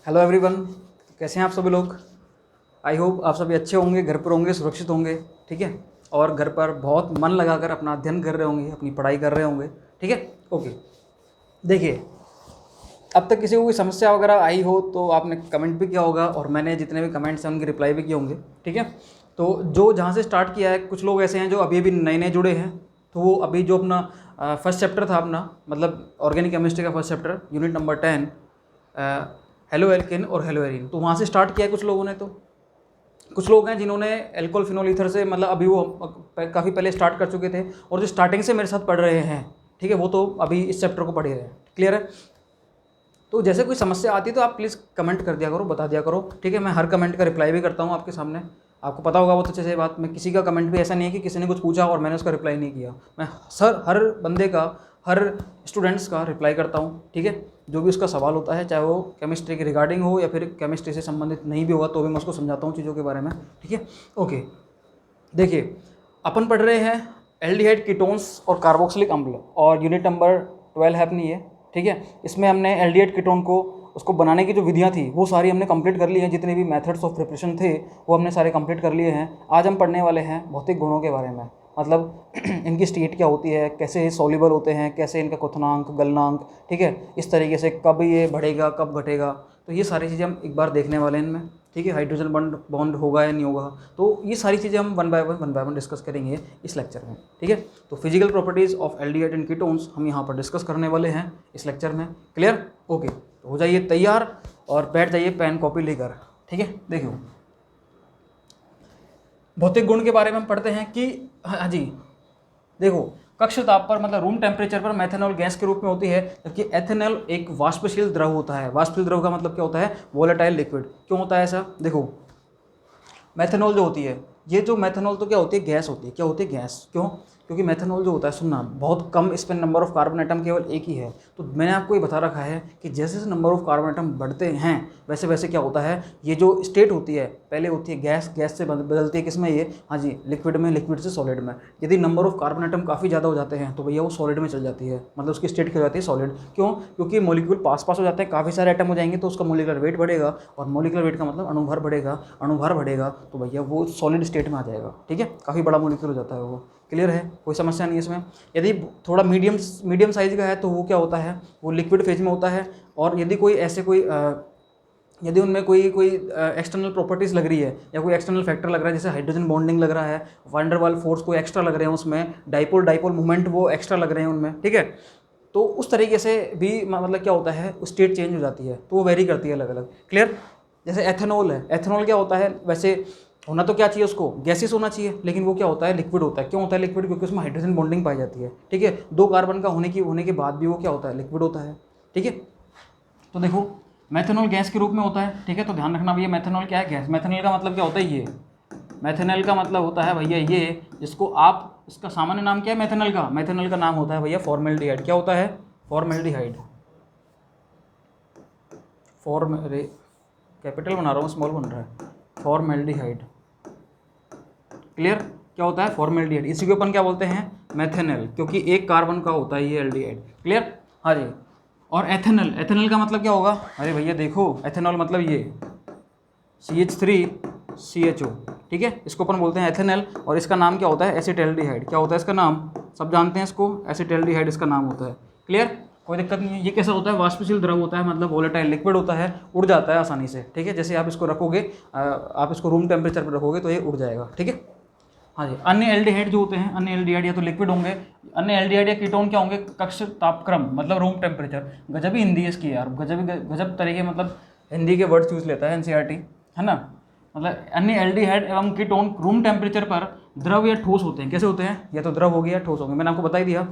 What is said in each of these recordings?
Hello everyone, कैसे हैं आप सभी लोग। आई होप आप सभी अच्छे होंगे, घर पर होंगे, सुरक्षित होंगे। ठीक है, और घर पर बहुत मन लगाकर अपना अध्ययन कर रहे होंगे, अपनी पढ़ाई कर रहे होंगे। ठीक है, ओके। देखिए, अब तक किसी को कोई समस्या वगैरह आई हो तो आपने कमेंट भी किया होगा और मैंने जितने भी कमेंट्स हैं उनके रिप्लाई भी किए होंगे। ठीक है, तो जो जहाँ से स्टार्ट किया है, कुछ लोग ऐसे हैं जो अभी अभी नए नए जुड़े हैं, तो वो अभी जो अपना फर्स्ट चैप्टर था अपना, मतलब ऑर्गेनिक केमिस्ट्री का first chapter, unit number 10, halo alkane और हेलो एरिन, तो वहाँ से स्टार्ट किया है कुछ लोगों ने। तो कुछ लोग हैं जिन्होंने एल्कोहल फिनोल ईथर से, मतलब अभी वो काफ़ी पहले स्टार्ट कर चुके थे, और जो स्टार्टिंग से मेरे साथ पढ़ रहे हैं, ठीक है, वो तो अभी इस चैप्टर को पढ़ रहे हैं। क्लियर है। तो जैसे कोई समस्या आती है तो आप प्लीज़ कमेंट कर दिया करो, बता दिया करो। ठीक है, मैं हर कमेंट का रिप्लाई भी करता हूँ आपके सामने, आपको पता होगा वो तो अच्छे से बात। मैं किसी का कमेंट भी ऐसा नहीं है कि किसी ने कुछ पूछा और मैंने उसका रिप्लाई नहीं किया। मैं हर बंदे का, हर स्टूडेंट्स का रिप्लाई करता हूँ। ठीक है, जो भी उसका सवाल होता है, चाहे वो केमिस्ट्री के रिगार्डिंग हो या फिर केमिस्ट्री से संबंधित नहीं भी होगा, तो भी मैं उसको समझाता हूँ चीज़ों के बारे में। ठीक है, ओके। देखिए, अपन पढ़ रहे हैं एल्डिहाइड कीटोन्स और कार्बोक्सिलिक अम्ल, और यूनिट नंबर 12 है अपनी ये। ठीक है, इसमें हमने एल्डिहाइड कीटोन को, उसको बनाने की जो विधियाँ थी वो सारी हमने कंप्लीट कर ली हैं। जितने भी मेथड्स ऑफ प्रिपरेशन थे वो हमने सारे कंप्लीट कर लिए हैं। आज हम पढ़ने वाले हैं भौतिक गुणों के बारे में, मतलब इनकी स्टेट क्या होती है, कैसे सॉल्युबल होते हैं, कैसे इनका क्वथनांक, गलनांक, ठीक है, इस तरीके से कब ये बढ़ेगा, कब घटेगा, तो ये सारी चीज़ें हम एक बार देखने वाले हैं इनमें। ठीक है, हाइड्रोजन बॉन्ड होगा या नहीं होगा, तो ये सारी चीज़ें हम वन बाय वन डिस्कस करेंगे इस लेक्चर में। ठीक है, तो physical properties of aldehyde and ketones हम यहाँ पर डिस्कस करने वाले हैं इस लेक्चर में। Clear, okay. तो हो जाइए तैयार और बैठ जाइए पेन कॉपी लेकर। ठीक है, देखो, भौतिक गुण के बारे में हम पढ़ते हैं कि, हाँ जी, देखो, कक्ष ताप पर, मतलब रूम टेम्परेचर पर मेथनॉल गैस के रूप में होती है, जबकि एथेनॉल एक वाष्पशील द्रव होता है। वाष्पशील द्रव का मतलब क्या होता है, वोलेटाइल लिक्विड। क्यों होता है ऐसा, देखो, मेथनॉल जो होती है, ये जो मेथनॉल तो क्या होती है, गैस होती है। क्या होती है, गैस। क्यों, क्योंकि मेथनॉल जो होता है, सुनना, बहुत कम इस पर नंबर ऑफ कार्बन एटम केवल एक ही है। तो मैंने आपको ये बता रखा है कि जैसे जैसे नंबर ऑफ कार्बन एटम बढ़ते हैं वैसे वैसे क्या होता है, ये जो स्टेट होती है, पहले होती है गैस, गैस से बदलती है किसमें, ये, हाँ जी, लिक्विड में, लिक्विड से सॉलिड में। यदि नंबर ऑफ कार्बन एटम काफ़ी ज़्यादा हो जाते हैं तो भैया वो सॉलिड में चल जाती है, मतलब उसकी स्टेट क्या हो जाती है, सॉलिड। क्यों, क्योंकि मॉलिक्यूल पास पास हो जाते हैं, काफ़ी सारे एटम हो जाएंगे तो उसका मोलिकुलर वेट बढ़ेगा, और मोलिकुलर वेट का मतलब अणुभार बढ़ेगा, अणुभार बढ़ेगा तो भैया वो सॉलिड स्टेट में आ जाएगा। ठीक है, काफ़ी बड़ा मॉलिक्यूल हो जाता है वो। क्लियर है, कोई समस्या नहीं है इसमें। यदि थोड़ा मीडियम साइज का है तो वो क्या होता है, वो लिक्विड फेज में होता है। और यदि कोई ऐसे कोई यदि उनमें कोई एक्सटर्नल प्रॉपर्टीज़ लग रही है या कोई एक्सटर्नल फैक्टर लग रहा है, जैसे हाइड्रोजन बॉन्डिंग लग रहा है, वांडरवाल फोर्स को एक्स्ट्रा लग रहे हैं उसमें, डाइपोल मूवमेंट वो एक्स्ट्रा लग रहे हैं उनमें, ठीक है, तो उस तरीके से भी मतलब क्या होता है, स्टेट चेंज हो जाती है, तो वो वेरी करती है अलग अलग। क्लियर, जैसे एथेनॉल है, एथेनॉल क्या होता है, वैसे होना तो क्या चाहिए उसको, गैसेस होना चाहिए, लेकिन वो क्या होता है, लिक्विड होता है। क्यों होता है लिक्विड, क्योंकि उसमें हाइड्रोजन बॉन्डिंग पाई जाती है। ठीक है, 2 कार्बन का होने के बाद भी वो क्या होता है, लिक्विड होता है। ठीक है, तो देखो, मेथनॉल गैस के रूप में होता है। ठीक है, तो ध्यान रखना भैया, मेथनॉल क्या है, गैस। मेथनॉल का मतलब क्या होता है, ये मेथनॉल का मतलब होता है भैया ये, जिसको आप, इसका सामान्य नाम क्या है मेथनॉल का, मेथनॉल का नाम होता है भैया फॉर्मेल्डिहाइड। क्या होता है, फॉर्मेल्डिहाइड। कैपिटल बना रहा हूँ, स्मॉल बन रहा है, फॉर्मेल्डिहाइड। क्लियर, क्या होता है, फॉर्मेल्डिहाइड। इसी को अपन क्या बोलते हैं, मेथेनॉल, क्योंकि एक कार्बन का होता है ये एल्डिहाइड। क्लियर, हाँ जी। और एथेनॉल, एथेनॉल का मतलब क्या होगा, अरे भैया देखो, एथेनॉल मतलब ये CH3CHO। ठीक है, इसको अपन बोलते हैं एथेनॉल, और इसका नाम क्या होता है, एसिटैल्डिहाइड। क्या होता है इसका नाम, सब जानते हैं इसको, एसिटैल्डिहाइड इसका नाम होता है। क्लियर, कोई दिक्कत नहीं है। ये कैसा होता है, वाष्पशील द्रव होता है, मतलब वोलेटाइल लिक्विड होता है, उड़ जाता है आसानी से। ठीक है, जैसे आप इसको रखोगे, आप इसको रूम टेम्परेचर पर रखोगे तो ये उड़ जाएगा। ठीक है, हाँ जी। अन्य एल्डिहाइड जो होते हैं, अन्य एल्डिहाइड या तो लिक्विड होंगे, अन्य एल्डिहाइड या कीटोन क्या होंगे, कक्ष तापक्रम, मतलब रूम टेम्परेचर। गजब ही हिंदी है इसकी यार, गजब तरीके, मतलब हिंदी के वर्ड्स यूज लेता है एनसीईआरटी, है ना। मतलब अन्य एल्डिहाइड एवं कीटोन रूम टेम्परेचर पर द्रव या ठोस होते हैं। कैसे होते हैं, या तो द्रव हो गया या ठोस होंगे, मैंने आपको बता ही दिया।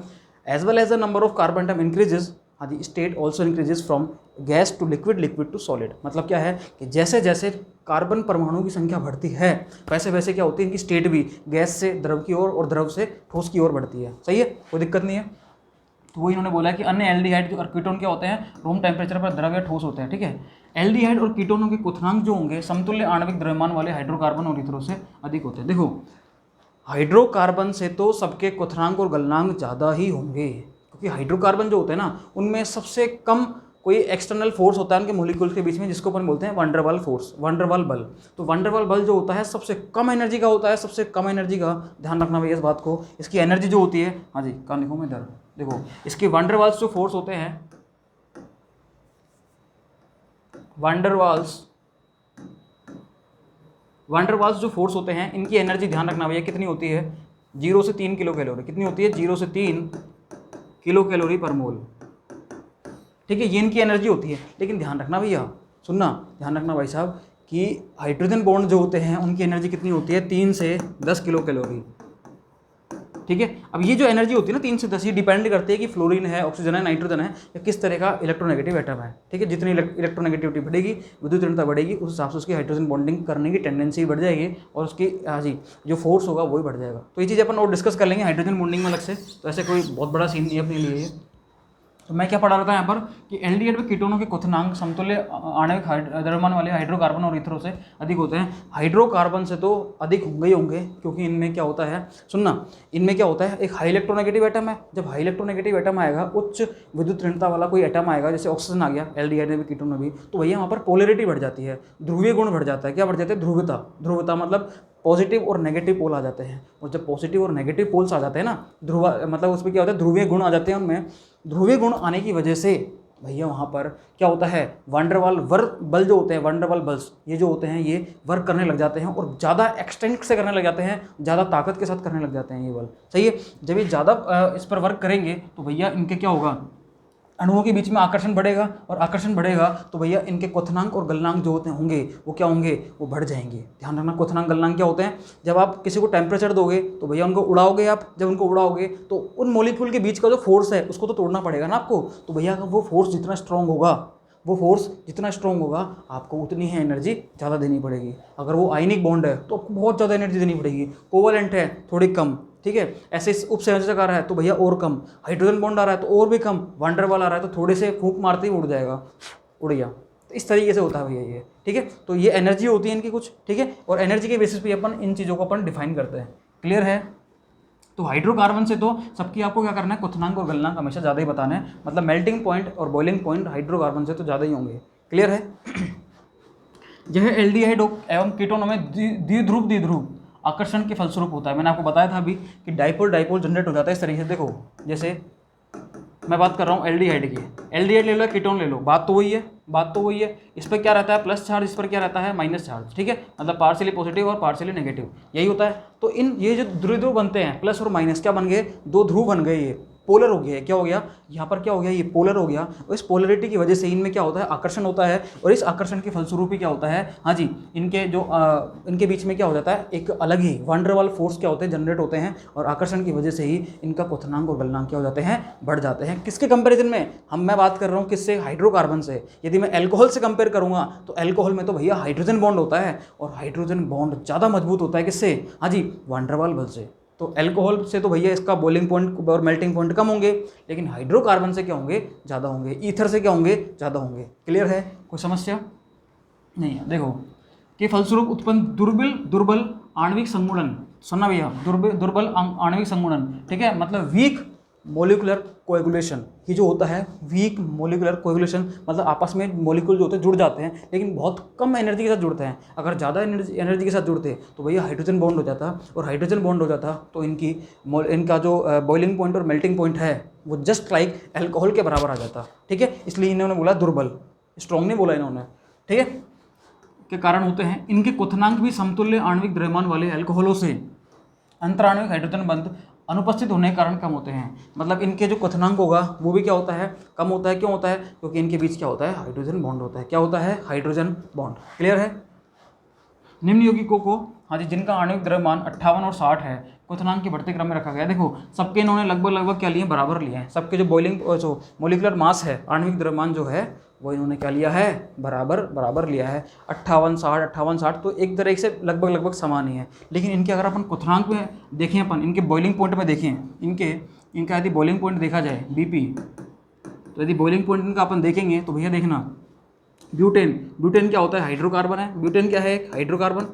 As well as the number of carbon atom increases, हाँ जी, state also increases from gas to liquid, liquid to solid. मतलब क्या है कि जैसे जैसे कार्बन परमाणु की संख्या बढ़ती है वैसे वैसे क्या होती है, इनकी स्टेट भी गैस से द्रव की ओर और द्रव से ठोस की ओर बढ़ती है। सही है, कोई दिक्कत नहीं है। तो वही इन्होंने बोला कि अन्य एल्डिहाइड और कीटोन क्या होते हैं, रूम टेम्परेचर पर द्रव या ठोस होते हैं। ठीक है, एल्डिहाइड और कीटोनों के क्वथनांक जो होंगे समतुल्य आणविक द्रव्यमान वाले हाइड्रोकार्बन और इथरों से अधिक होते हैं। देखो, हाइड्रोकार्बन से तो सबके क्वथनांक और गलनांक ज़्यादा ही होंगे, क्योंकि हाइड्रोकार्बन जो होते हैं ना, उनमें सबसे कम कोई एक्सटर्नल फोर्स होता है उनके मोलिक्यूल्स के बीच में, जिसको अपन बोलते हैं वंडरवाल फोर्स, वंडरवाल बल। तो वंडरवाल बल जो होता है सबसे कम एनर्जी का होता है, सबसे कम एनर्जी का, ध्यान रखना भैया इस बात को। इसकी एनर्जी जो होती है, हाँ जी कहाँ लिखूँ मैं, इधर देखो, इसके वंडरवाल्स जो फोर्स होते हैं, वंडरवाल्स जो फोर्स होते हैं, इनकी एनर्जी ध्यान रखना भैया कितनी होती है, 0 से 3 किलो कैलोरी। कितनी होती है, 0 से 3 किलो कैलोरी पर मोल। ठीक है, ये इनकी एनर्जी होती है। लेकिन ध्यान रखना भैया, सुनना, ध्यान रखना भाई साहब कि हाइड्रोजन बॉन्ड जो होते हैं उनकी एनर्जी कितनी होती है, 3 से 10 किलो कैलोरी। ठीक है, अब ये जो एनर्जी होती है ना 3 से 10, ये डिपेंड करती है कि फ्लोरीन है, ऑक्सीजन है, नाइट्रोजन है, या किस तरह का इलेक्ट्रोनेगेटिव एटम है। ठीक है, जितनी इलेक्ट्रोनेगेटिविटी बढ़ेगी, विद्युत ऋणता बढ़ेगी, उस हिसाब से उसकी हाइड्रोजन बॉन्डिंग करने की टेंडेंसी बढ़ जाएगी और उसकी हाँ जी जो फोर्स होगा वही बढ़ जाएगा। तो ये चीज़ अपन और डिस्कस कर लेंगे हाइड्रोजन बॉन्डिंग में अलग से, तो ऐसे कोई बहुत बड़ा सीन नहीं है अपने लिए। तो मैं क्या पढ़ा रहा था यहाँ पर कि एल्डिहाइड में कीटोनों के क्वथनांक समतुल्य आणविक द्रव्यमान वाले हाइड्रोकार्बन और इथरो से अधिक होते हैं। हाइड्रोकार्बन से तो अधिक होंगे ही होंगे, क्योंकि इनमें क्या होता है, सुनना, इनमें क्या होता है, एक हाई इलेक्ट्रोनेगेटिव एटम है। जब हाई इलेक्ट्रोनेगेटिव एटम आएगा, उच्च विद्युत ऋणता वाला कोई एटम आएगा, जैसे ऑक्सीजन आ गया एल्डिहाइड में भी, कीटोन में भी, तो भैया वहाँ पर पोलरिटी बढ़ जाती है, ध्रुवीय गुण बढ़ जाता है। क्या बढ़ जाता है, ध्रुवता। ध्रुवता मतलब पॉजिटिव और नेगेटिव पोल आ जाते हैं, और जब पॉजिटिव और नेगेटिव पोल्स आ जाते हैं ना, ध्रुव मतलब उसमें क्या होता है, ध्रुवीय गुण आ जाते हैं उनमें। ध्रुवीय गुण आने की वजह से भैया वहाँ पर क्या होता है, वंडरवाल बल जो होते हैं, वंडरवाल बल्स ये जो होते हैं, ये वर्क करने लग जाते हैं और ज़्यादा एक्सटेंट से करने लग जाते हैं, ज़्यादा ताकत के साथ करने लग जाते हैं ये बल। सही है, जब ये ज़्यादा इस पर वर्क करेंगे तो भैया इनके क्या होगा, अणुओं के बीच में आकर्षण बढ़ेगा, और आकर्षण बढ़ेगा तो भैया इनके क्वथनांक और गलनांक जो होते होंगे वो क्या होंगे, वो बढ़ जाएंगे। ध्यान रखना, क्वथनांक गलनांक क्या होते हैं, जब आप किसी को टेम्परेचर दोगे तो भैया उनको उड़ाओगे आप, जब उनको उड़ाओगे तो उन मॉलिक्यूल के बीच का जो फोर्स है उसको तो तोड़ना पड़ेगा ना आपको। तो भैया वो फोर्स जितना स्ट्रॉन्ग होगा, वो फोर्स जितना स्ट्रॉन्ग होगा, आपको उतनी ही एनर्जी ज़्यादा देनी पड़ेगी। अगर वो आयनिक बॉन्ड है तो आपको बहुत ज़्यादा एनर्जी देनी पड़ेगी, कोवलेंट है थोड़ी कम। ठीक है, ऐसे उपसंयोजक आ रहा है तो भैया और कम, हाइड्रोजन बॉन्ड आ रहा है तो और भी कम, वंडरवाल आ रहा है तो थोड़े से फूंक मारते ही उड़ जाएगा, उड़ गया। तो इस तरीके से होता है भैया ये। ठीक है, तो ये एनर्जी होती है इनकी कुछ। ठीक है, और एनर्जी के बेसिस पे अपन इन चीज़ों को अपन डिफाइन करते हैं। क्लियर है, तो हाइड्रोकार्बन से तो सबकी आपको क्या करना है, क्वथनांक और गलनांक हमेशा ज़्यादा ही बताना है, मतलब मेल्टिंग पॉइंट और बॉइलिंग पॉइंट हाइड्रोकार्बन से तो ज़्यादा ही होंगे। क्लियर है। यह एल्डिहाइड एवं कीटोनों में द्विध्रुव आकर्षण के फलस्वरूप होता है। मैंने आपको बताया था अभी कि डाइपोल जनरेट हो जाता है इस तरीके से। देखो, जैसे मैं बात कर रहा हूँ एल्डिहाइड की, एल्डिहाइड ले लो, कीटोन ले लो, बात तो वही है। इस पर क्या रहता है, प्लस चार्ज, इस पर क्या रहता है, माइनस चार्ज। ठीक है, मतलब पार्शियली पॉजिटिव और पार्शियली नेगेटिव, यही होता है। तो ये जो ध्रुव बनते हैं, प्लस और माइनस क्या बन गए, दो ध्रुव बन गए, ये पोलर हो गया। क्या हो गया, यहाँ पर क्या हो गया, ये पोलर हो गया। और इस पोलरिटी की वजह से इनमें क्या होता है, आकर्षण होता है, और इस आकर्षण के फलस्वरूप ही क्या होता है, हाँ जी, इनके बीच में क्या हो जाता है, एक अलग ही वंडरवाल फोर्स क्या होते हैं, जनरेट होते हैं, और आकर्षण की वजह से ही इनका क्वथनांक और गलनांक क्या हो जाते हैं, बढ़ जाते हैं। किसके कंपेरिजन में, मैं बात कर रहा हूँ किससे, हाइड्रोकार्बन से। यदि मैं एल्कोहल से कंपेयर करूँगा तो एल्कोहल में तो भैया हाइड्रोजन बॉन्ड होता है, और हाइड्रोजन बॉन्ड ज़्यादा मजबूत होता है किससे, हाँ जी, वंडरवाल बल से। तो एल्कोहल से तो भैया इसका बॉइलिंग पॉइंट और मेल्टिंग पॉइंट कम होंगे, लेकिन हाइड्रोकार्बन से क्या होंगे, ज़्यादा होंगे। ईथर से क्या होंगे, ज़्यादा होंगे। क्लियर है, कोई समस्या नहीं है। देखो कि फलस्वरूप उत्पन्न दुर्बल आणविक संगुणन, सुनना भैया, दुर्बल आणविक संगुणन। ठीक है, मतलब वीक मोलिकुलर कोएगुलेशन, ये जो होता है वीक मोलिकुलर कोएगुलेशन, मतलब आपस में मोलिक्यूल जो होते हैं जुड़ जाते हैं, लेकिन बहुत कम एनर्जी के साथ जुड़ते हैं। अगर ज़्यादा एनर्जी के साथ जुड़ते तो भैया हाइड्रोजन बॉन्ड हो जाता, और हाइड्रोजन बॉन्ड हो जाता तो इनका जो बॉइलिंग पॉइंट और मेल्टिंग पॉइंट है वो जस्ट लाइक एल्कोहल के बराबर आ जाता। ठीक है, इसलिए इन्होंने बोला दुर्बल, स्ट्रॉन्ग नहीं बोला इन्होंने। ठीक है, के कारण होते हैं इनके क्वथनांक भी समतुल्य आणविक द्रव्यमान वाले अल्कोहलों से अंतराणविक हाइड्रोजन बंध अनुपस्थित होने के कारण कम होते हैं। मतलब इनके जो क्वथनांक होगा वो भी क्या होता है, कम होता है। क्यों होता है, क्योंकि इनके बीच क्या होता है, हाइड्रोजन बॉन्ड होता है। क्या होता है, हाइड्रोजन बॉन्ड। क्लियर है। निम्न यौगिकों को, हाँ जी, जिनका आणविक द्रव्यमान 58 और 60 है, क्वथनांक के बढ़ते क्रम में रखा गया। देखो सबके इन्होंने लगभग क्या लिए, बराबर लिए हैं। सबके जो मोलिकुलर मास है, आणविक द्रव्यमान जो है, वो इन्होंने क्या लिया है, बराबर लिया है। 58-60 तो एक तरह से लगभग समान ही है। लेकिन इनके अगर अपन क्वथनांक में देखें, अपन इनके बॉइलिंग पॉइंट में देखें, इनका यदि बॉइलिंग पॉइंट देखा जाए BP, तो यदि बॉइलिंग पॉइंट इनका अपन देखेंगे तो भैया देखना, ब्यूटेन क्या होता है, हाइड्रोकार्बन है। ब्यूटेन क्या है, एक हाइड्रोकार्बन,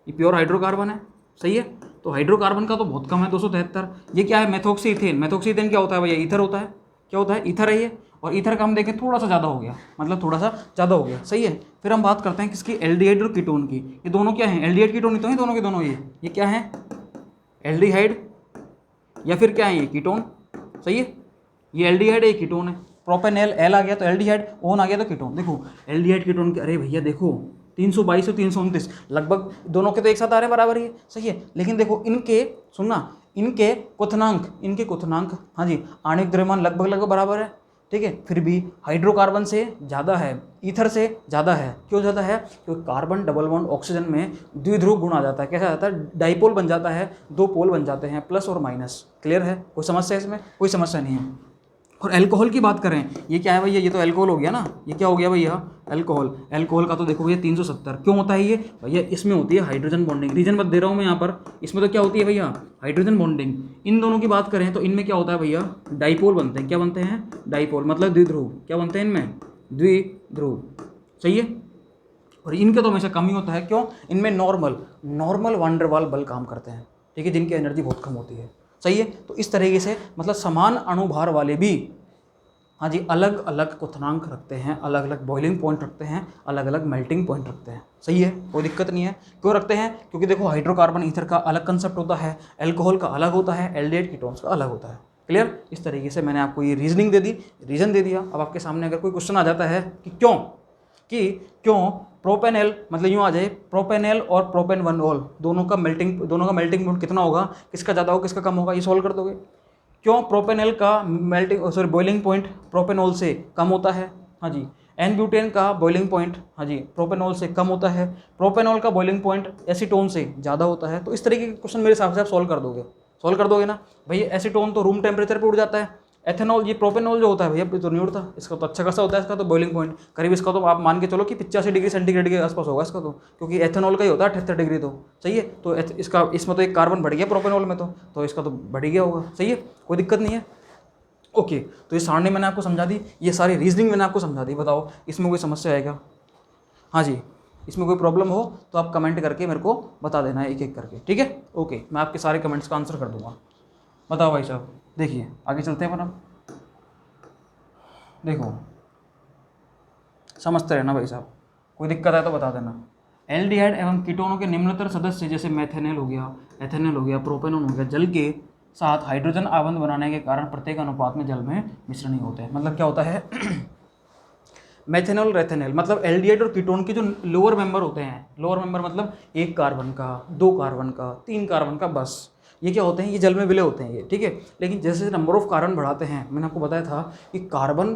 ये प्योर हाइड्रोकार्बन है। सही है, तो हाइड्रोकार्बन का तो बहुत कम है, 273। ये क्या है, मेथोक्सी इथेन क्या होता है भैया, ईथर होता है। क्या होता है, ईथर है ये। और ईथर का हम देखें थोड़ा सा ज़्यादा हो गया, मतलब थोड़ा सा ज़्यादा हो गया, सही है। फिर हम बात करते हैं किसकी, एल्डिहाइड और कीटोन की। ये दोनों क्या हैं, एल्डिहाइड कीटोन ही तो हैं दोनों के दोनों, ये क्या है, एल्डिहाइड या फिर क्या है ये कीटोन, सही है। ये एल्डिहाइड है, ये कीटोन है। प्रोपेनेल एल आ गया तो एल्डिहाइड, ओन आ गया तो कीटोन। देखो एल्डिहाइड कीटोन के, अरे भैया देखो 322 और 329 लगभग दोनों के तो एक साथ आ रहे हैं, बराबर ही, सही है। लेकिन देखो इनके, सुनना, इनके क्वथनांक, हाँ जी, आणविक द्रव्यमान लगभग लगभग बराबर है, ठीक है। फिर भी हाइड्रोकार्बन से ज़्यादा है, ईथर से ज़्यादा है। क्यों ज़्यादा है, क्योंकि कार्बन डबल बॉन्ड ऑक्सीजन में द्विध्रुव गुण आ जाता है। कैसा आ जाता है, डाइपोल बन जाता है, दो पोल बन जाते हैं, प्लस और माइनस। क्लियर है, कोई समस्या है इसमें, कोई समस्या नहीं है। और अल्कोहल की बात करें, ये क्या है भैया, ये तो अल्कोहल हो गया ना, ये क्या हो गया भैया, अल्कोहल का तो देखो भैया 370। क्यों होता है ये भैया, इसमें होती है हाइड्रोजन बॉन्डिंग, रीजन बता दे रहा हूँ मैं यहाँ पर। इसमें तो क्या होती है भैया, हाइड्रोजन बॉन्डिंग। इन दोनों की बात करें तो इनमें क्या होता है भैया, डाइपोल बनते हैं। क्या बनते हैं, डाइपोल, मतलब द्विध्रुव। क्या बनते हैं इनमें, द्विध्रुव, सही है। और इनका तो हमेशा कम ही होता है। क्यों, इनमें नॉर्मल वान डेर वाल बल काम करते हैं, ठीक है, जिनकी एनर्जी बहुत कम होती है, सही है। तो इस तरीके से मतलब समान अणुभार वाले भी, हाँ जी, अलग अलग क्वथनांक रखते हैं, अलग अलग बॉइलिंग पॉइंट रखते हैं, अलग अलग मेल्टिंग पॉइंट रखते हैं, सही है, कोई दिक्कत नहीं है। क्यों रखते हैं, क्योंकि देखो हाइड्रोकार्बन ईथर का अलग कंसेप्ट होता है, अल्कोहल का अलग होता है, एल्डिहाइड कीटोन्स का अलग होता है। क्लियर, इस तरीके से मैंने आपको ये रीजनिंग दे दी, रीजन दे दिया। अब आपके सामने अगर कोई क्वेश्चन आ जाता है कि क्यों प्रोपेनेल, मतलब यूँ आ जाए, प्रोपेनेल और प्रोपेनवनॉल दोनों का मेल्टिंग पॉइंट कितना होगा, किसका ज़्यादा होगा किसका कम होगा, ये सॉल्व कर दोगे। क्यों प्रोपेनेल का बॉइलिंग पॉइंट प्रोपेनॉल से कम होता है, हाँ जी। एन ब्यूटेन का बॉइलिंग पॉइंट, हाँ जी, प्रोपेनॉल से कम होता है। प्रोपेनॉल का बॉइलिंग पॉइंट एसीटोन से ज़्यादा होता है। तो इस तरीके के क्वेश्चन मेरे हिसाब से आप सॉल्व कर दोगे ना भैया। एसीटोन तो रूम टेम्परेचर पर उड़ जाता है, एथेनॉल, ये प्रोपेनॉल जो होता है भैया तो नहीं उड़ता, इसका तो अच्छा खासा होता है। इसका तो बॉइलिंग पॉइंट करीब, इसका तो आप मान के चलो कि 85 डिग्री सेंटीग्रेड के आसपास होगा इसका तो, क्योंकि एथेनॉल का ही होता है 78 डिग्री, तो सही है। तो इसमें तो एक कार्बन बढ़ गया प्रोपेनॉल में, तो इसका तो बढ़ ही गया होगा, सही है, कोई दिक्कत नहीं है। ओके, तो ये सारणी मैंने आपको समझा दी, ये सारी रीजनिंग मैंने आपको समझा दी। बताओ इसमें कोई समस्या है क्या, हाँ जी, इसमें कोई प्रॉब्लम हो तो आप कमेंट करके मेरे को बता देना है एक एक करके, ठीक है। ओके, मैं आपके सारे कमेंट्स का आंसर कर दूंगा। बताओ भाई साहब, देखिए आगे चलते हैं अपन। देखो समझते रहना भाई साहब, कोई दिक्कत है तो बता देना। एल्डिहाइड एवं कीटोनों के निम्नतर सदस्य जैसे मेथेनॉल हो गया, एथेनॉल हो गया, प्रोपेनॉल हो गया, जल के साथ हाइड्रोजन आबंध बनाने के कारण प्रत्येक अनुपात में जल में मिश्रण ही होते हैं। मतलब क्या होता है मेथेनॉल, रेथेनॉल, मतलब एल्डिहाइड और कीटोन के जो लोअर मेंबर होते हैं, लोअर मेंबर मतलब 1 कार्बन का, 2 कार्बन का, 3 कार्बन का, बस ये क्या होते हैं, ये जल में विलय होते हैं ये, ठीक है। लेकिन जैसे नंबर ऑफ कार्बन बढ़ाते हैं, मैंने आपको बताया था कि कार्बन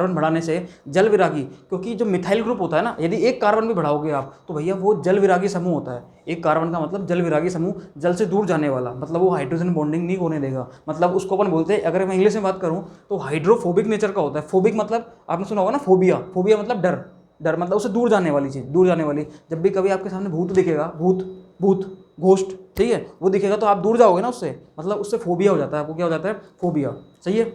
बढ़ाने से जल विरागी, क्योंकि जो मिथाइल ग्रुप होता है ना, यदि 1 कार्बन भी बढ़ाओगे आप तो भैया वो जल विरागी समूह होता है। 1 कार्बन का मतलब जल विरागी समूह, जल से दूर जाने वाला, मतलब वो हाइड्रोजन बॉन्डिंग नहीं होने देगा। मतलब उसको अपन बोलते हैं, अगर मैं इंग्लिश में बात करूँ तो हाइड्रोफोबिक नेचर का होता है। फोबिक मतलब आपने सुना होगा ना, फोबिया मतलब डर मतलब उससे दूर जाने वाली चीज़, दूर जाने वाली। जब भी कभी आपके सामने भूत दिखेगा, भूत घोस्ट, ठीक है, वो दिखेगा तो आप दूर जाओगे ना उससे, मतलब उससे फोबिया हो जाता है, आपको क्या हो जाता है, फोबिया, सही है।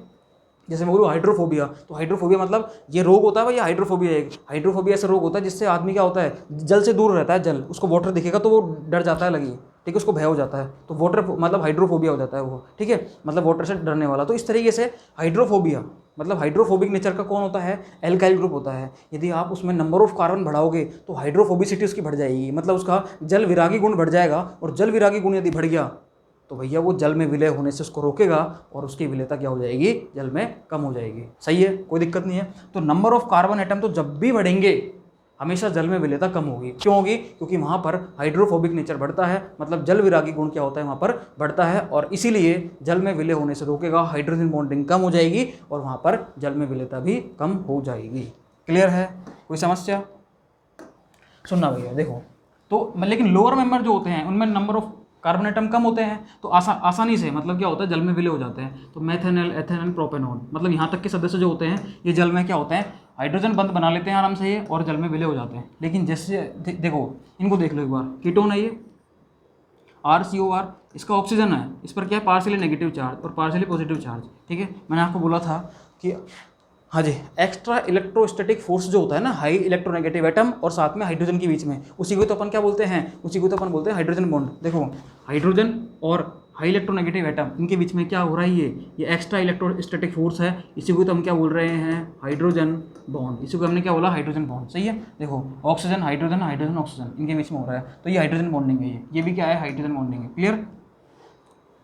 जैसे मैं बोलूँ हाइड्रोफोबिया, तो हाइड्रोफोबिया मतलब ये रोग होता है भाई, हाइड्रोफोबिया ऐसा रोग होता है जिससे आदमी क्या होता है, जल से दूर रहता है। जल, उसको वाटर दिखेगा तो वो डर जाता है, लगी, ठीक है, उसको भय हो जाता है, तो वाटर मतलब हाइड्रोफोबिया हो जाता है वो, ठीक है, मतलब वाटर से डरने वाला। तो इस तरीके से हाइड्रोफोबिया मतलब हाइड्रोफोबिक नेचर का कौन होता है, एल्काइल ग्रुप होता है। यदि आप उसमें नंबर ऑफ कार्बन बढ़ाओगे तो हाइड्रोफोबिसिटी उसकी बढ़ जाएगी, मतलब उसका जल विरागी गुण बढ़ जाएगा। और जल विरागी गुण यदि बढ़ गया तो भैया वो जल में विलय होने से उसको रोकेगा और उसकी विलयता क्या हो जाएगी, जल में कम हो जाएगी, सही है, कोई दिक्कत नहीं है। तो नंबर ऑफ कार्बन एटम तो जब भी बढ़ेंगे हमेशा जल में विलयता कम होगी। क्यों होगी, क्योंकि वहाँ पर हाइड्रोफोबिक नेचर बढ़ता है, मतलब जल विरागी गुण क्या होता है वहाँ पर बढ़ता है, और इसीलिए जल में विलय होने से रोकेगा, हाइड्रोजन बॉन्डिंग कम हो जाएगी और वहाँ पर जल में विलयता भी कम हो जाएगी। क्लियर है, कोई समस्या? सुनना भैया देखो, तो लेकिन लोअर मेंबर जो होते हैं उनमें नंबर ऑफ कार्बन एटम कम होते हैं, तो आसानी से मतलब क्या होता है, जल में विलय हो जाते हैं। तो मेथेनॉल, एथेनॉल, प्रोपेनॉल, मतलब यहाँ तक के सदस्य जो होते हैं ये जल में क्या होते हैं, हाइड्रोजन बंध बना लेते हैं आराम से ये, और जल में विलय हो जाते हैं। लेकिन जैसे देखो इनको देख लो एक बार, कीटोन है ये RCOR, इसका ऑक्सीजन है, इस पर क्या है, पार्शियली नेगेटिव चार्ज और पार्शियली पॉजिटिव चार्ज, ठीक है। मैंने आपको बोला था कि हाँ जी, एक्स्ट्रा इलेक्ट्रोस्टैटिक फोर्स जो होता है ना, हाई इलेक्ट्रोनेगेटिव एटम और साथ में हाइड्रोजन के बीच में, उसी को तो अपन क्या बोलते हैं, उसी को तो अपन बोलते हैं हाइड्रोजन बॉन्ड। देखो हाइड्रोजन और हाई इलेक्ट्रोनेगेटिव एटम, इनके बीच में क्या हो रहा है, ये एक्स्ट्रा इलेक्ट्रोस्टैटिक फोर्स है, इसी को तो हम क्या बोल रहे हैं, हाइड्रोजन बॉन्ड। इसी को हमने क्या बोला, हाइड्रोजन बॉन्ड। सही है, देखो ऑक्सीजन हाइड्रोजन, हाइड्रोजन ऑक्सीजन, इनके बीच में हो रहा है, तो ये हाइड्रोजन बॉन्डिंग है, ये भी क्या है, हाइड्रोजन बॉन्डिंग है। क्लियर,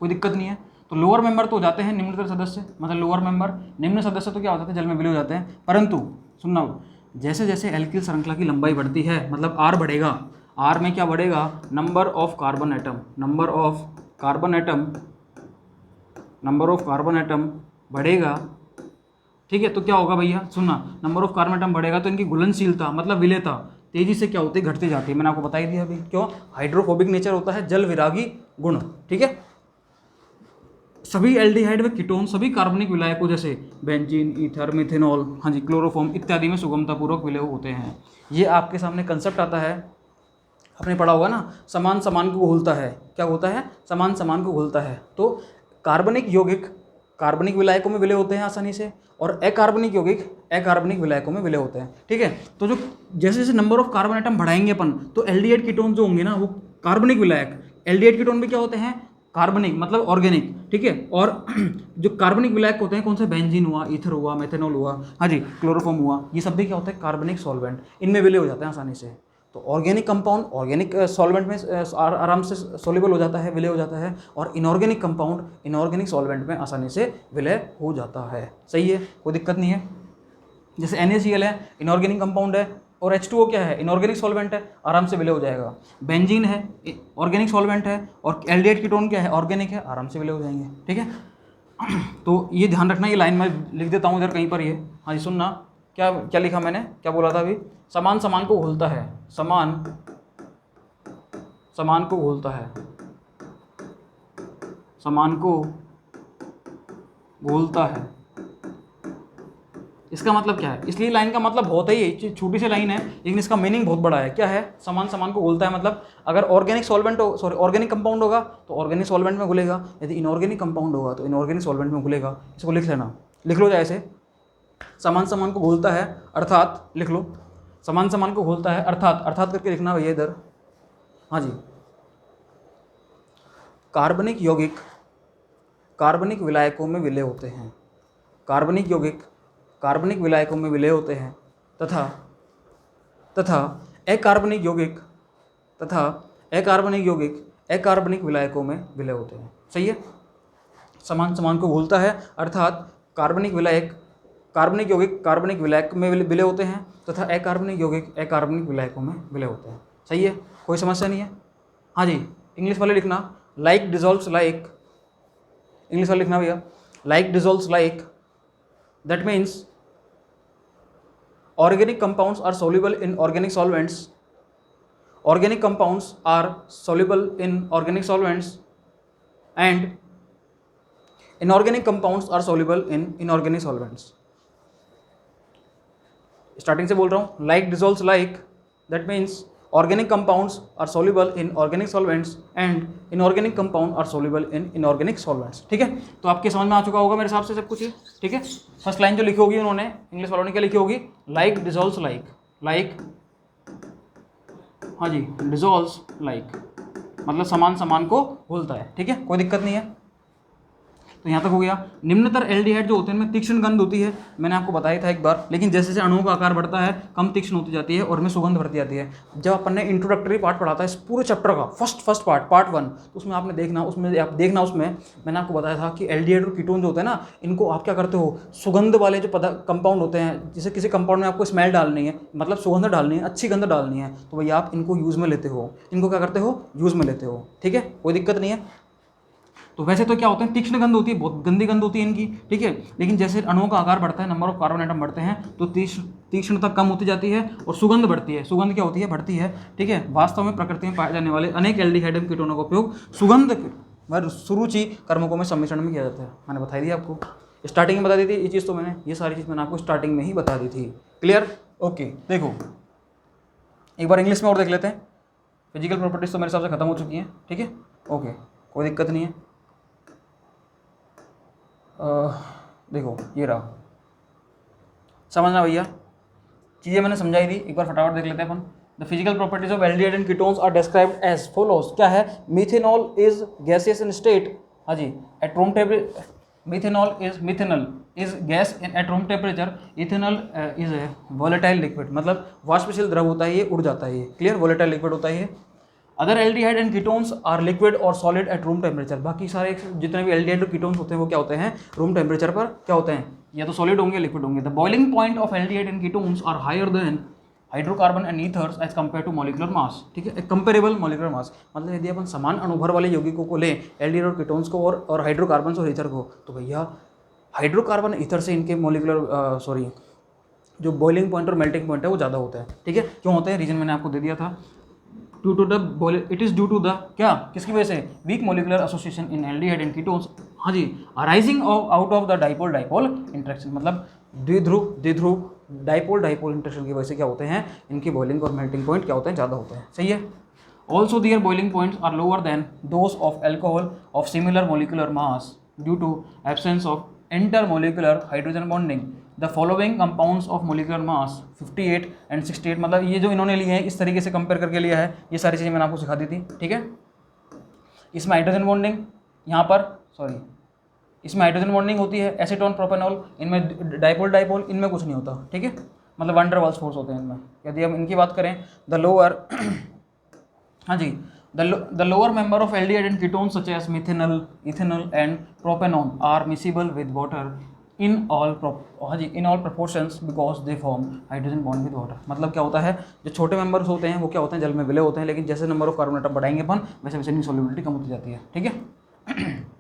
कोई दिक्कत नहीं है। तो लोअर मेंबर तो हो जाते हैं निम्नतर सदस्य, मतलब लोअर मेंबर निम्न सदस्य तो क्या हो जाते हैं, जल में विलय हो जाते हैं। परंतु सुनना, जैसे जैसे एल्किल श्रृंखला की लंबाई बढ़ती है, मतलब आर बढ़ेगा, आर में क्या बढ़ेगा, number of carbon atom, number of carbon atom, number of carbon atom बढ़ेगा। ठीक है, तो क्या होगा भैया, सुनना, नंबर ऑफ कार्बन एटम बढ़ेगा तो इनकी घुलनशीलता मतलब विलेयता तेजी से क्या होती है, घटती जाती है। मैंने आपको बता ही दिया अभी, क्यों, हाइड्रोफोबिक नेचर होता है, जल विरागी गुण। ठीक है, सभी एल्डिहाइड व कीटोन, सभी कार्बनिक विलायकों जैसे बेंजीन, ईथर, मिथेनॉल, हाँ जी, क्लोरोफॉर्म इत्यादि में सुगमतापूर्वक विलय होते हैं। ये आपके सामने कंसेप्ट आता है, आपने पढ़ा होगा ना, समान समान को घुलता है, क्या होता है, समान समान को घुलता है। तो कार्बनिक यौगिक कार्बनिक विलायकों में विलय होते हैं आसानी से, और अकार्बनिक यौगिक अकार्बनिक विलायकों में विलय होते हैं। ठीक है, तो जो जैसे जैसे नंबर ऑफ कार्बन एटम बढ़ाएंगे अपन, तो एल्डिहाइड कीटोन जो होंगे ना, वो कार्बनिक विलायक, एल्डिहाइड कीटोन भी क्या होते हैं, कार्बनिक मतलब ऑर्गेनिक। ठीक है, और जो कार्बनिक विलायक होते हैं कौन से, बेंजीन हुआ, ईथर हुआ, मेथेनॉल हुआ, हाँ जी, क्लोरोफॉर्म हुआ, ये सब भी क्या होता है, कार्बनिक सॉल्वेंट, इनमें विलय हो जाते हैं आसानी से। तो ऑर्गेनिक कंपाउंड ऑर्गेनिक सॉल्वेंट में आराम से सोल्यूबल हो जाता है, विलय हो जाता है, और इनऑर्गेनिक कंपाउंड इनऑर्गेनिक सॉल्वेंट में आसानी से विलय हो जाता है। सही है, कोई दिक्कत नहीं है। जैसे NaCl है, इनऑर्गेनिक कंपाउंड है, और H2O क्या है, इनऑर्गेनिक सॉल्वेंट है, आराम से विलय हो जाएगा। बेंजीन है, ऑर्गेनिक सॉल्वेंट है, और एल्डिहाइड कीटोन क्या है, ऑर्गेनिक है, आराम से विलय हो जाएंगे। ठीक है, तो ये ध्यान रखना, ये लाइन मैं लिख देता हूँ इधर कहीं पर, ये हाँ जी, सुनना, क्या क्या लिखा मैंने, क्या बोला था अभी, समान समान को घोलता है, समान समान को घोलता है, समान को घोलता है। इसका मतलब क्या है, इसलिए लाइन का मतलब बहुत ही है, छोटी सी लाइन है, लेकिन इसका मीनिंग बहुत बड़ा है। क्या है, समान समान को घुलता है, मतलब अगर ऑर्गेनिक सॉल्वेंट हो, सॉरी ऑर्गेनिक कंपाउंड होगा तो ऑर्गेनिक सॉल्वेंट में घुलेगा, यदि इनऑर्गेनिक कंपाउंड होगा तो इनऑर्गेनिक सॉल्वेंट में घुलेगा। इसको लिख लेना, लिख लो जैसे, समान समान को घुलता है अर्थात, लिख लो, समान समान को घुलता है अर्थात, अर्थात करके लिखना भैया इधर, हाँ जी, कार्बनिक यौगिक कार्बनिक विलायकों में विलय होते हैं, कार्बनिक यौगिक कार्बनिक विलायकों में विलय होते हैं, तथा अकार्बनिक यौगिक अकार्बनिक विलायकों में विलय होते हैं। सही है, समान समान को घुलता है अर्थात कार्बनिक यौगिक कार्बनिक विलायक में विलय होते हैं, तथा अकार्बनिक यौगिक अकार्बनिक विलायकों में विलय होते हैं। सही है, कोई समस्या नहीं है। हाँ जी, इंग्लिश वाले लिखना, लाइक डिजॉल्व्स लाइक, इंग्लिश वाले लिखना भैया, like dissolves like, that means organic compounds are soluble in organic solvents, organic compounds are soluble in organic solvents, and inorganic compounds are soluble in inorganic solvents. Starting से बोल रहा हूँ, like dissolves like, that means organic compounds are soluble in organic solvents and inorganic compounds are soluble in inorganic solvents. ठीक है, तो आपके समझ में आ चुका होगा मेरे हिसाब से सब कुछ ही। ठीक है, फर्स्ट लाइन जो लिखी होगी उन्होंने, इंग्लिश वालों ने क्या लिखी होगी, लाइक डिजॉल्व्स लाइक, लाइक, हाँ जी, डिजॉल्व्स लाइक मतलब समान समान को घुलता है। ठीक है, कोई दिक्कत नहीं है। तो यहाँ तक हो गया। निम्नतर एल्डिहाइड जो होते हैं, इनमें तीक्ष्ण गंध होती है, मैंने आपको बताया था एक बार, लेकिन जैसे जैसे अणुओं का आकार बढ़ता है कम तीक्ष्ण होती जाती है और इनमें सुगंध बढ़ती जाती है। जब अपन ने इंट्रोडक्टरी पार्ट पढ़ा था इस पूरे चैप्टर का, फर्स्ट पार्ट 1, तो उसमें आपने देखना, उसमें मैंने आपको बताया था कि एल्डिहाइड और कीटोन जो होते हैं ना, इनको आप क्या करते हो, सुगंध वाले जो कंपाउंड होते हैं, जैसे किसी कंपाउंड में आपको स्मेल डालनी है, मतलब सुगंध डालनी है, अच्छी गंध डालनी है, तो भैया आप इनको यूज़ में लेते हो, इनको क्या करते हो, यूज़ में लेते हो। ठीक है, कोई दिक्कत नहीं है। तो वैसे तो क्या होते हैं, तीक्ष्ण गंध होती है, बहुत गंदी गंध होती है इनकी। ठीक है, लेकिन जैसे अणुओं का आकार बढ़ता है, नंबर ऑफ कार्बन एटम बढ़ते हैं, तो तीक्ष्णता कम होती जाती है और सुगंध बढ़ती है। सुगंध क्या होती है, बढ़ती है। ठीक है, वास्तव में प्रकृति में पाए जाने वाले अनेक एल्डिहाइड एवं कीटोनों का उपयोग सुगंध व सुरुचि कर्मकों में सम्मिश्रण में किया जाता है। मैंने बताई दी आपको, स्टार्टिंग में बता दी थी ये चीज़, तो मैंने ये सारी चीज़ मैंने आपको स्टार्टिंग में ही बता दी थी। Clear, okay. देखो एक बार इंग्लिश में और देख लेते हैं। फिजिकल प्रॉपर्टीज तो मेरे हिसाब से खत्म हो चुकी हैं। ठीक है, ओके, कोई दिक्कत नहीं है। देखो ये रहा, समझना भैया, चीज़ें मैंने समझाई थी, एक बार फटाफट देख लेते हैं अपन। The physical properties of aldehyde and ketones are described as follows. क्या है, methanol is gaseous in state हाँ जी, at room temperature methanol is gas at room temperature, ethanol is a volatile liquid, मतलब वाष्पशील द्रव होता है ये, उड़ जाता है ये, क्लियर, वोलेटाइल लिक्विड होता है ये। Other aldehyde and ketones are liquid और सॉलिड एट रूम टेम्परेचर, बाकी सारे जितने भी एल्डिहाइड और कीटोन्स होते हैं वो क्या होते हैं, रूम टेम्परेचर पर क्या होते हैं, या तो सॉलिड होंगे लिक्विड होंगे। The boiling point of aldehyde and ketones are higher than hydrocarbon and ethers as compare to molecular mass, ठीक है, कंपेरेबल मॉलिक्यूलर मास, मतलब यदि अपन समान अणुभर वाले यौगिकों को लें, एल्डिहाइड और कीटोन्स को और हाइड्रोकार्बन और ईथर को, तो भैया हाइड्रोकार्बन ईथर से इनके मॉलिक्यूलर जो बॉइलिंग पॉइंट और मेल्टिंग पॉइंट है वो ज़्यादा होता है, ठीक है। क्यों होता है, रीजन मैंने आपको दे दिया था, it is due to the क्या, किसकी वजह से, weak molecular association in aldehyde and ketones, हाँ जी, arising out of the dipole dipole interaction, मतलब द्विध्रुव डाइपोल इंटरेक्शन की वजह से क्या होते हैं, इनकी बॉइलिंग और मेल्टिंग पॉइंट क्या होते हैं, ज़्यादा होते हैं, सही है। Also their boiling points are lower than those of alcohol of similar molecular mass due to absence of intermolecular hydrogen bonding. The following compounds of molecular mass 58 and 68, मतलब ये जो इन्होंने लिए हैं इस तरीके से कंपेयर करके लिया है, ये सारी चीज़ें मैंने आपको सिखा दी थी, ठीक है। इसमें हाइड्रोजन बॉन्डिंग, यहाँ पर इसमें हाइड्रोजन बॉन्डिंग होती है, एसीटोन प्रोपेनॉल, इनमें डाइपोल इनमें कुछ नहीं होता, ठीक है, मतलब वैन डर वाल्स फोर्स होते हैं इनमें। यदि हम इनकी बात करें, द लोअर हाँ जी, the lower member of aldehyde and ketones such as ethanol and propanol are miscible with water in all proportions because they form hydrogen bond with water। मतलब क्या होता है, जो छोटे मेंबर्स होते हैं वो क्या होते हैं, जल में विलय होते हैं, लेकिन जैसे नंबर ऑफ कार्बन एटम बढ़ाएंगे अपन वैसे वैसे इनकी solubility कम होती जाती है, ठीक है।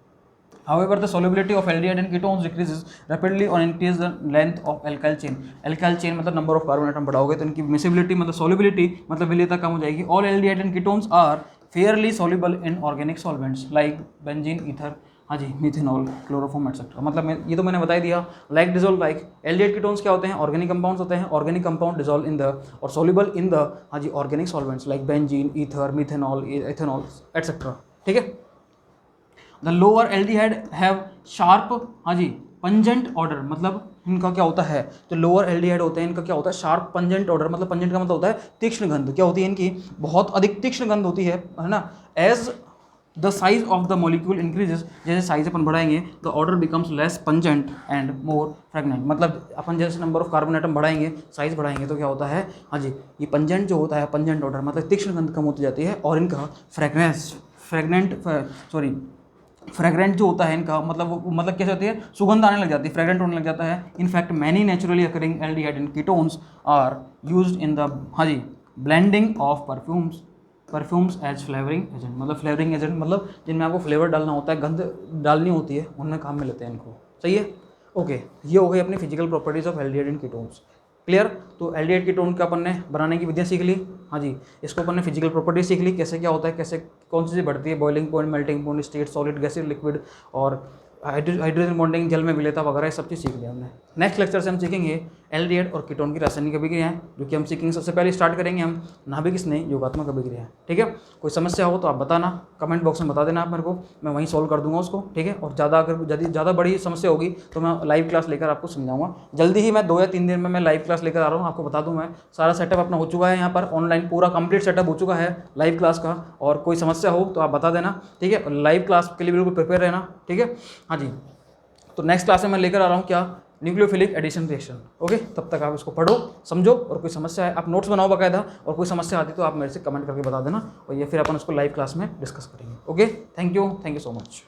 However, the solubility of aldehyde and ketones decreases rapidly on increase the length of alkyl chain। alkyl chain मतलब नंबर ऑफ कार्बन एटम बढ़ाओगे तो इनकी miscibility मतलब solubility मतलब विलयता कम हो जाएगी। All aldehyde and ketones are fairly soluble in organic solvents like benzene, ether, हाँ जी, methanol, chloroform etcetera. मतलब ये तो मैंने बता ही दिया। Like dissolve like, aldehyde ketones क्या होते हैं, ऑर्गेनिक कंपाउंड्स होते हैं, organic compound dissolve in the or soluble in the हाँ जी organic solvents like benzene, ether, methanol, ethanol etcetera, ठीक है। The lower aldehyde have sharp हाँ जी पंजेंट ऑर्डर, मतलब इनका क्या होता है, जो लोअर एल्डिहाइड होते हैं इनका क्या होता है, शार्प पंजेंट ऑर्डर, मतलब पंजेंट का मतलब होता है तीक्ष्ण गंध, क्या होती है इनकी, बहुत अधिक तीक्ष्ण गंध होती है ना। As the size of the molecule increases, जैसे साइज अपन बढ़ाएंगे तो order becomes less pungent and more fragrant, मतलब अपन जैसे नंबर ऑफ कार्बन एटम बढ़ाएंगे, साइज बढ़ाएंगे तो क्या होता है, हाँ जी, ये पंजेंट जो होता है, पंजेंट ऑर्डर मतलब तीक्ष्ण गंध कम होती जाती है, और इनका फ्रेग्रेंट जो होता है इनका मतलब कैसे होती है, सुगंध आने लग जाती है, फ्रेग्रेंट होने लग जाता है। In fact many naturally occurring aldehyde and ketones are used in the हाँ जी blending of perfumes as flavouring agent, मतलब फ्लेवरिंग एजेंट मतलब जिनमें आपको फ्लेवर डालना होता है, गंध डालनी होती है, उनमें काम में लेते हैं इनको, सही है। ओके, ये हो गई अपनी physical properties of aldehyde and ketones, clear. तो एल्डिहाइड कीटोन का अपन ने बनाने की विधियाँ सीख ली, हाँ जी, इसको अपन ने फिजिकल प्रॉपर्टीज सीख ली, कैसे क्या होता है, कैसे कौन सी चीज़ बढ़ती है, boiling point, melting point, state, solid, gaseous, liquid, और हाइड्रोजन बॉन्डिंग, जल में विलेयता वगैरह, सब चीज़ सीख लिया हमने। नेक्स्ट लेक्चर से हम सीखेंगे एल्डिहाइड और कीटोन की रासायनिक अभिक्रियाएं, जो कि हम सीखेंगे। सबसे पहले स्टार्ट करेंगे हम नाभिक स्नेही योगात्मक अभिक्रियाएं, ठीक है। कोई समस्या हो तो आप बताना, कमेंट बॉक्स में बता देना आप मेरे को, मैं वहीं सॉल्व कर दूंगा उसको, ठीक है। और ज़्यादा बड़ी समस्या होगी तो मैं लाइव क्लास लेकर आपको समझाऊंगा। जल्दी ही मैं 2 या 3 दिन में मैं लाइव क्लास लेकर आ रहा हूँ, आपको बता दूँ मैं, सारा सेटअप अपना हो चुका है, यहाँ पर ऑनलाइन पूरा कंप्लीट सेटअप हो चुका है लाइव क्लास का। और कोई समस्या हो तो आप बता देना, ठीक है। लाइव क्लास के लिए बिल्कुल प्रिपेयर रहना, ठीक है। हाँ जी, तो नेक्स्ट क्लास में मैं लेकर आ रहा हूँ क्या, न्यूक्लियोफिलिक एडिशन रिएक्शन, ओके। तब तक आप इसको पढ़ो, समझो, और कोई समस्या है आप नोट्स बनाओ बाकायदा, और कोई समस्या आती तो आप मेरे से कमेंट करके बता देना, और ये फिर अपन उसको लाइव क्लास में डिस्कस करेंगे, okay. Thank you so much.